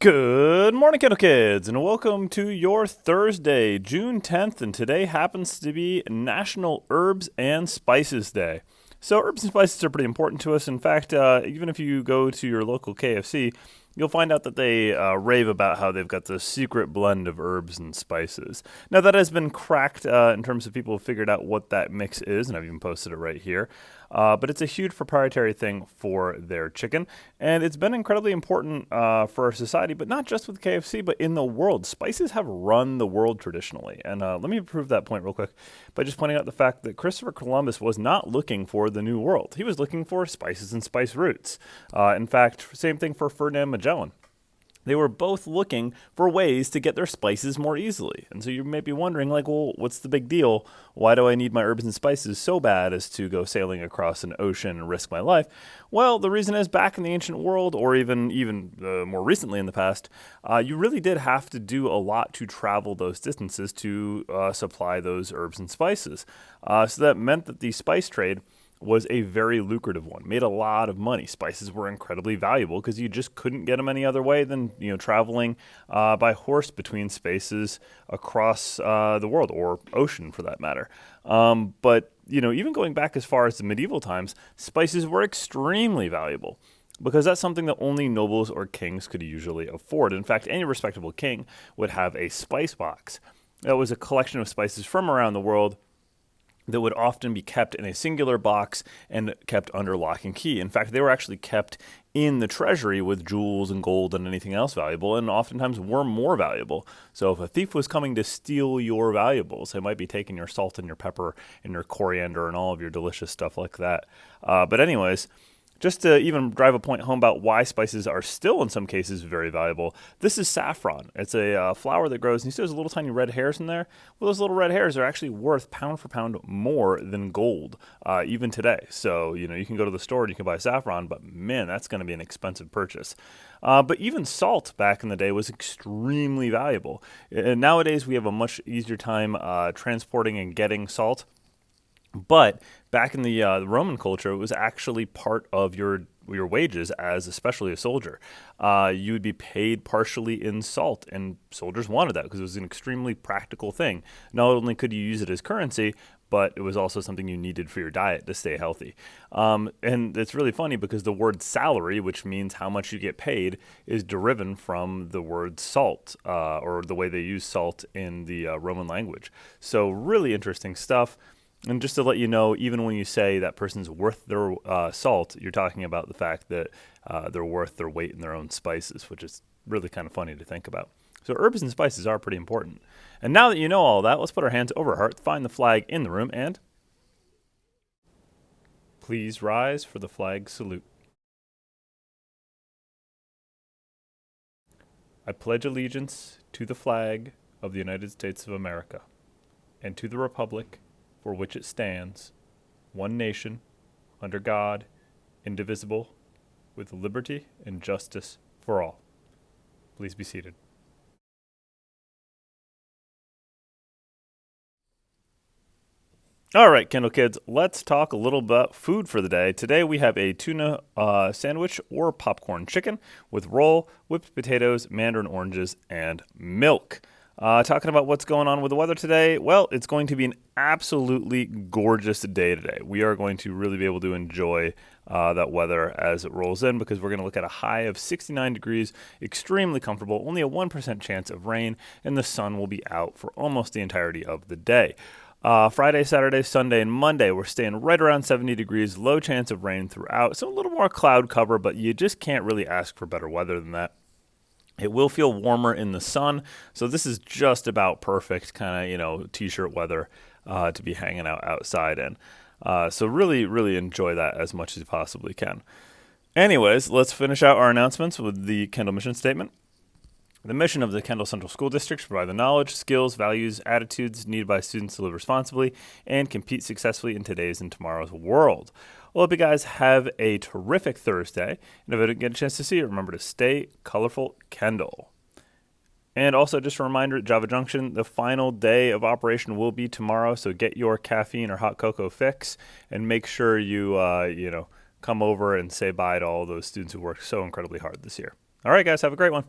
Good morning, Kindle Kids, and welcome to your Thursday, June 10th, and today happens to be National Herbs and Spices Day. So herbs and spices are pretty important to us. In fact, even if you go to your local KFC, you'll find out that they rave about how they've got this secret blend of herbs and spices. Now, that has been cracked in terms of people who figured out what that mix is, and I've even posted it right here. But it's a huge proprietary thing for their chicken, and it's been incredibly important for our society, but not just with KFC, but in the world. Spices have run the world traditionally, and let me prove that point real quick by just pointing out the fact that Christopher Columbus was not looking for the New World. He was looking for spices and spice roots. In fact, same thing for Ferdinand Magellan. They were both looking for ways to get their spices more easily. And so you may be wondering, like, well, what's the big deal? Why do I need my herbs and spices so bad as to go sailing across an ocean and risk my life? Well, the reason is back in the ancient world, or even more recently in the past, you really did have to do a lot to travel those distances to supply those herbs and spices. So that meant that the spice trade was a very lucrative one, made a lot of money. Spices were incredibly valuable because you just couldn't get them any other way than traveling by horse between spaces across the world, or ocean for that matter. But even going back as far as the medieval times, spices were extremely valuable, because that's something that only nobles or kings could usually afford. In fact, any respectable king would have a spice box. That was a collection of spices from around the world that would often be kept in a singular box and kept under lock and key. In fact, they were actually kept in the treasury with jewels and gold and anything else valuable, and oftentimes were more valuable. So if a thief was coming to steal your valuables, they might be taking your salt and your pepper and your coriander and all of your delicious stuff like that. But anyways, just to even drive a point home about why spices are still in some cases very valuable, this is saffron. It's a flower that grows, and you see those little tiny red hairs in there? Well, those little red hairs are actually worth pound for pound more than gold, even today. So, you can go to the store and you can buy saffron, but man, that's going to be an expensive purchase. But even salt back in the day was extremely valuable. And nowadays, we have a much easier time transporting and getting salt. But back in the Roman culture, it was actually part of your wages as especially a soldier. You would be paid partially in salt, and soldiers wanted that because it was an extremely practical thing. Not only could you use it as currency, but it was also something you needed for your diet to stay healthy. And it's really funny because the word salary, which means how much you get paid, is derived from the word salt, or the way they use salt in the Roman language. So really interesting stuff. And just to let you know, even when you say that person's worth their salt, you're talking about the fact that they're worth their weight in their own spices, which is really kind of funny to think about. So herbs and spices are pretty important. And now that you know all that, let's put our hands over our heart, find the flag in the room, and please rise for the flag salute. I pledge allegiance to the flag of the United States of America and to the republic for which it stands, one nation, under God, indivisible, with liberty and justice for all. Please be seated. All right, Kindle Kids, let's talk a little about food for the day. Today we have a tuna sandwich or popcorn chicken with roll, whipped potatoes, mandarin oranges, and milk. Talking about what's going on with the weather today, well, it's going to be an absolutely gorgeous day today. We are going to really be able to enjoy that weather as it rolls in, because we're going to look at a high of 69 degrees, extremely comfortable, only a 1% chance of rain, and the sun will be out for almost the entirety of the day. Friday, Saturday, Sunday, and Monday, we're staying right around 70 degrees, low chance of rain throughout, so a little more cloud cover, but you just can't really ask for better weather than that. It will feel warmer in the sun, so this is just about perfect kind of, t-shirt weather to be hanging out outside in. So really, really enjoy that as much as you possibly can. Anyways, let's finish out our announcements with the Kendall mission statement. The mission of the Kendall Central School District is to provide the knowledge, skills, values, attitudes needed by students to live responsibly and compete successfully in today's and tomorrow's world. Well, hope you guys have a terrific Thursday. And if I didn't get a chance to see you, remember to stay colorful, Kendall. And also just a reminder, at Java Junction, the final day of operation will be tomorrow. So get your caffeine or hot cocoa fix and make sure you, come over and say bye to all those students who worked so incredibly hard this year. All right, guys, have a great one.